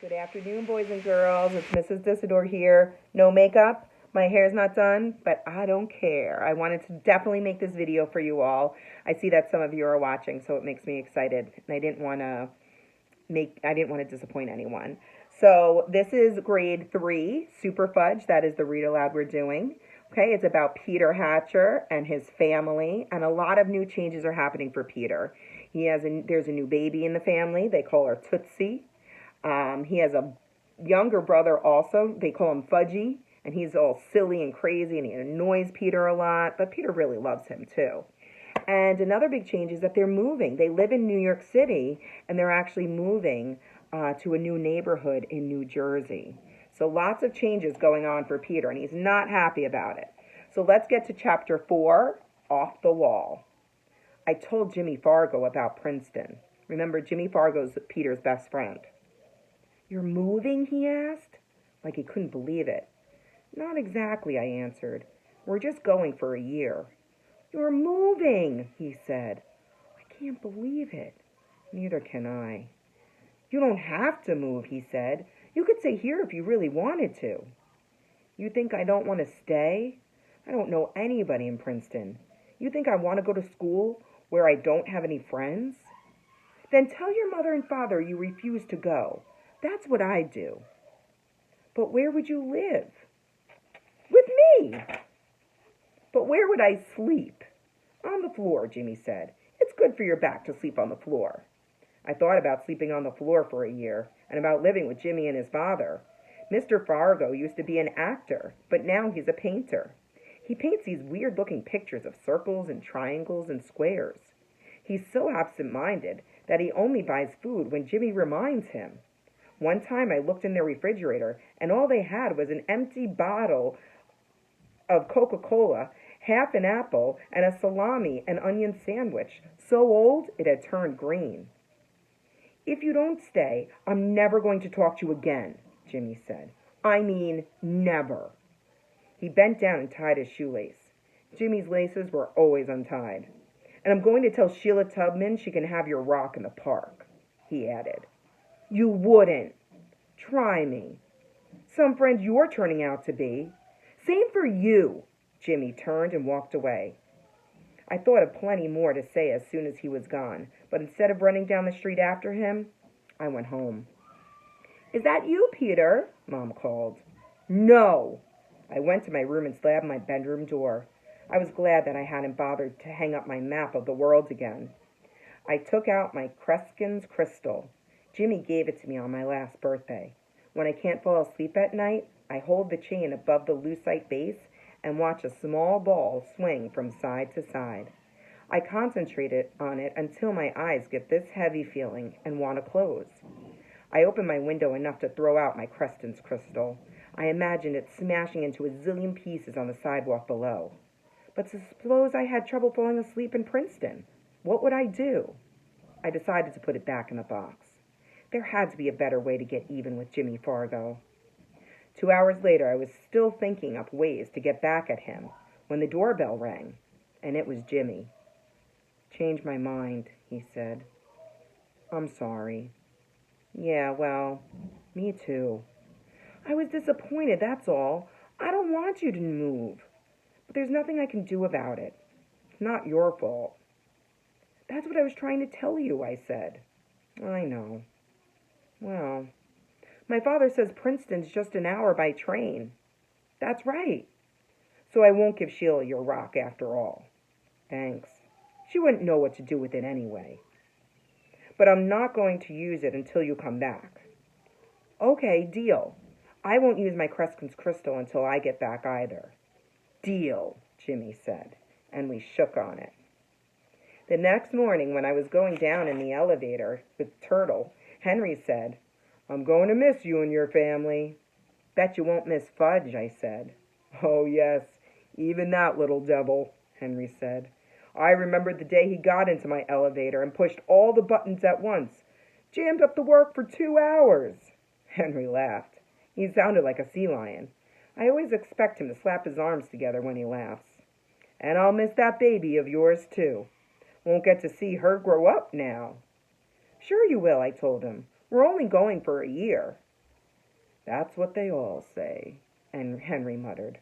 Good afternoon, boys and girls. It's Mrs. Disidore here. No makeup. My hair's not done, but I don't care. I wanted to definitely make this video for you all. I see that some of you are watching, so it makes me excited. And I didn't want to disappoint anyone. So this is grade 3, Superfudge. That is the read aloud we're doing. Okay, it's about Peter Hatcher and his family, and a lot of new changes are happening for Peter. There's a new baby in the family. They call her Tootsie. He has a younger brother also. They call him Fudgy, and he's all silly and crazy, and he annoys Peter a lot, but Peter really loves him too. And another big change is that they're moving. They live in New York City, and they're actually moving to a new neighborhood in New Jersey. So lots of changes going on for Peter, and he's not happy about it. So let's get to chapter 4, Off the Wall. I told Jimmy Fargo about Princeton. Remember, Jimmy Fargo's Peter's best friend. "You're moving?" he asked, like he couldn't believe it. "Not exactly," I answered. "We're just going for a year." "You're moving," he said. "I can't believe it." "Neither can I." "You don't have to move," he said. "You could stay here if you really wanted to." "You think I don't want to stay? I don't know anybody in Princeton. You think I want to go to school where I don't have any friends?" "Then tell your mother and father you refuse to go. That's what I'd do." "But where would you live?" "With me." "But where would I sleep?" "On the floor," Jimmy said. "It's good for your back to sleep on the floor." I thought about sleeping on the floor for a year, and about living with Jimmy and his father. Mr. Fargo used to be an actor, but now he's a painter. He paints these weird-looking pictures of circles and triangles and squares. He's so absent-minded that he only buys food when Jimmy reminds him. One time I looked in their refrigerator, and all they had was an empty bottle of Coca-Cola, half an apple, and a salami and onion sandwich, so old it had turned green. "If you don't stay, I'm never going to talk to you again," Jimmy said. "I mean, never." He bent down and tied his shoelace. Jimmy's laces were always untied. "And I'm going to tell Sheila Tubman she can have your rock in the park," he added. "You wouldn't." "Try me." "Some friend you're turning out to be." "Same for you." Jimmy turned and walked away. I thought of plenty more to say as soon as he was gone, but instead of running down the street after him, I went home. "Is that you, Peter?" Mom called. "No." I went to my room and slammed my bedroom door. I was glad that I hadn't bothered to hang up my map of the world again. I took out my Kreskin's crystal. Jimmy gave it to me on my last birthday. When I can't fall asleep at night, I hold the chain above the lucite base and watch a small ball swing from side to side. I concentrate on it until my eyes get this heavy feeling and want to close. I open my window enough to throw out my Kreskin's crystal. I imagine it smashing into a zillion pieces on the sidewalk below. But suppose I had trouble falling asleep in Princeton. What would I do? I decided to put it back in the box. There had to be a better way to get even with Jimmy Fargo. 2 hours later, I was still thinking up ways to get back at him when the doorbell rang, and it was Jimmy. "Changed my mind," he said. "I'm sorry." "Yeah, well, me too." "I was disappointed, that's all. I don't want you to move. But there's nothing I can do about it. It's not your fault." "That's what I was trying to tell you," I said. "I know. Well, my father says Princeton's just an hour by train." "That's right." "So I won't give Sheila your rock after all." "Thanks. She wouldn't know what to do with it anyway." "But I'm not going to use it until you come back." "Okay, deal. I won't use my Kreskin's crystal until I get back either." "Deal," Jimmy said, and we shook on it. The next morning, when I was going down in the elevator with Turtle, Henry said, "I'm going to miss you and your family." "Bet you won't miss Fudge," I said. "Oh, yes, even that little devil," Henry said. "I remember the day he got into my elevator and pushed all the buttons at once. Jammed up the work for 2 hours. Henry laughed. He sounded like a sea lion. I always expect him to slap his arms together when he laughs. "And I'll miss that baby of yours, too. Won't get to see her grow up now." "Sure you will," I told him. "We're only going for a year." That's what they all say, and Henry muttered.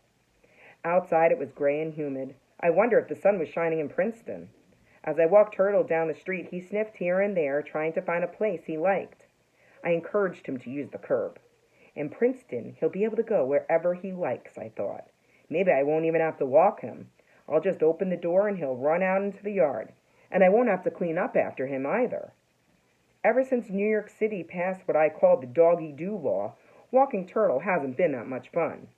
Outside it was gray and humid. I wonder if the sun was shining in Princeton. As I walked Turtle down the street, he sniffed here and there, trying to find a place he liked. I encouraged him to use the curb. In Princeton, he'll be able to go wherever he likes, I thought. Maybe I won't even have to walk him. I'll just open the door and he'll run out into the yard. And I won't have to clean up after him either. Ever since New York City passed what I call the doggy-do law, walking Turtle hasn't been that much fun.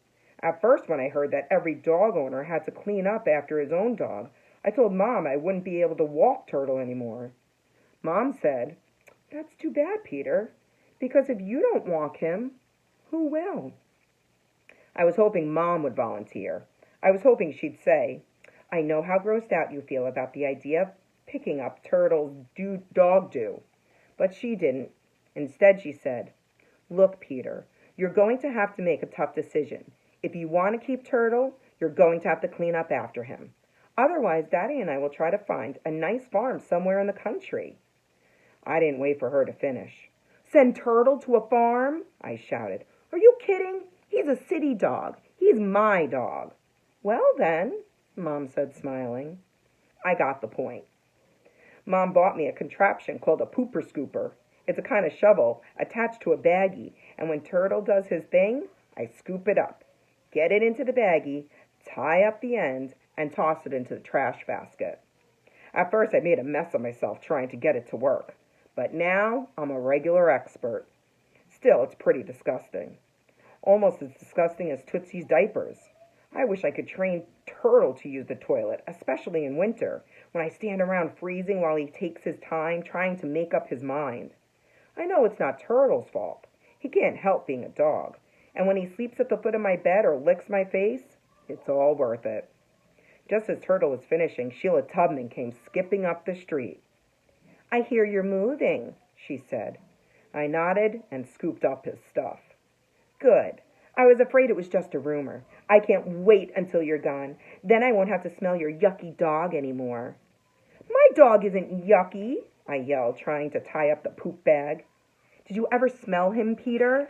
At first, when I heard that every dog owner had to clean up after his own dog, I told Mom I wouldn't be able to walk Turtle anymore. Mom said, "That's too bad, Peter, because if you don't walk him, who will?" I was hoping Mom would volunteer. I was hoping she'd say, "I know how grossed out you feel about the idea of picking up Turtle's dog do." But she didn't. Instead, she said, "Look, Peter, you're going to have to make a tough decision. If you want to keep Turtle, you're going to have to clean up after him. Otherwise, Daddy and I will try to find a nice farm somewhere in the country." I didn't wait for her to finish. "Send Turtle to a farm?" I shouted. "Are you kidding? He's a city dog. He's my dog." "Well, then," Mom said, smiling. I got the point. Mom bought me a contraption called a pooper scooper. It's a kind of shovel attached to a baggie, and when Turtle does his thing, I scoop it up, get it into the baggie, tie up the end, and toss it into the trash basket. At first, I made a mess of myself trying to get it to work, but now I'm a regular expert. Still, it's pretty disgusting. Almost as disgusting as Tootsie's diapers. I wish I could train Turtle to use the toilet, especially in winter, when I stand around freezing while he takes his time trying to make up his mind. I know it's not Turtle's fault. He can't help being a dog. And when he sleeps at the foot of my bed or licks my face, it's all worth it. Just as Turtle was finishing, Sheila Tubman came skipping up the street. "I hear you're moving," she said. I nodded and scooped up his stuff. "Good. I was afraid it was just a rumor. I can't wait until you're gone. Then I won't have to smell your yucky dog anymore." "My dog isn't yucky," I yelled, trying to tie up the poop bag. "Did you ever smell him, Peter?"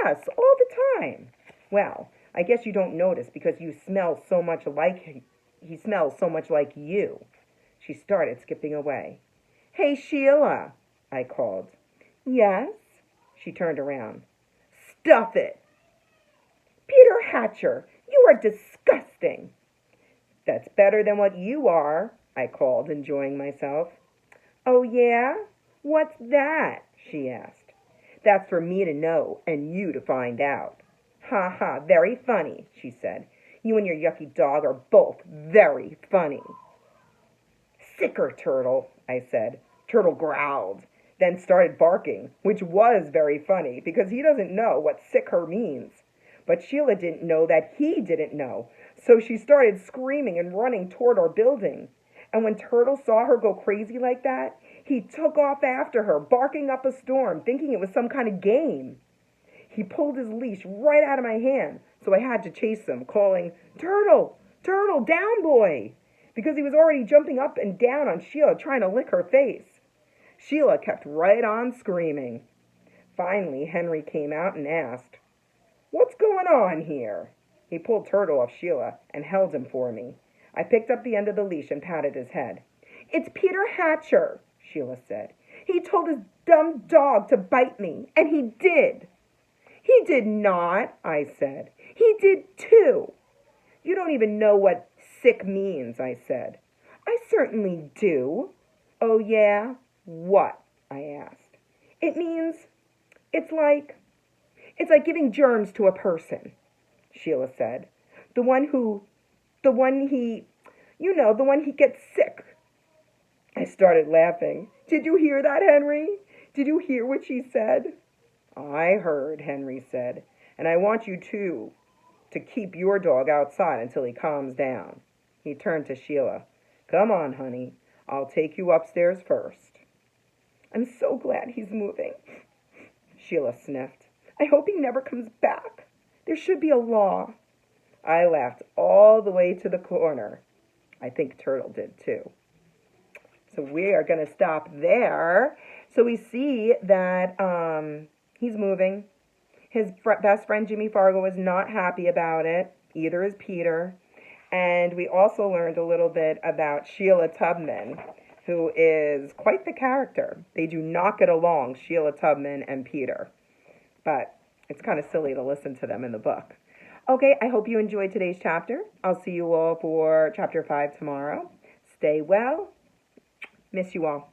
"Yes, all the time." "Well, I guess you don't notice because you smell so much like he smells so much like you." She started skipping away. "Hey, Sheila," I called. "Yes?" She turned around. "Stuff it." "Peter Hatcher, you are disgusting." "That's better than what you are," I called, enjoying myself. "Oh, yeah? What's that?" she asked. "That's for me to know and you to find out." "Ha ha, very funny," she said. "You and your yucky dog are both very funny." "Sicker, Turtle," I said. Turtle growled, then started barking, which was very funny because he doesn't know what sicker means. But Sheila didn't know that he didn't know, so she started screaming and running toward our building. And when Turtle saw her go crazy like that, he took off after her, barking up a storm, thinking it was some kind of game. He pulled his leash right out of my hand, so I had to chase him, calling, "Turtle! Turtle, down, boy!" because he was already jumping up and down on Sheila, trying to lick her face. Sheila kept right on screaming. Finally, Henry came out and asked, "What's going on here?" He pulled Turtle off Sheila and held him for me. I picked up the end of the leash and patted his head. "It's Peter Hatcher," Sheila said. "He told his dumb dog to bite me, and he did." "He did not," I said. "He did too." "You don't even know what sick means," I said. "I certainly do." "Oh, yeah? What?" I asked. "It means, it's like giving germs to a person," Sheila said. The one he gets sick." I started laughing. "Did you hear that, Henry? Did you hear what she said?" "I heard," Henry said, "and I want you to keep your dog outside until he calms down." He turned to Sheila. "Come on, honey. I'll take you upstairs first." "I'm so glad he's moving," Sheila sniffed. "I hope he never comes back. There should be a law." I laughed all the way to the corner. I think Turtle did too. So we are going to stop there. So we see that he's moving. His best friend Jimmy Fargo is not happy about it. Either is Peter. And we also learned a little bit about Sheila Tubman, who is quite the character. They do not get along, Sheila Tubman and Peter. But it's kind of silly to listen to them in the book. Okay, I hope you enjoyed today's chapter. I'll see you all for chapter 5 tomorrow. Stay well. Miss you all.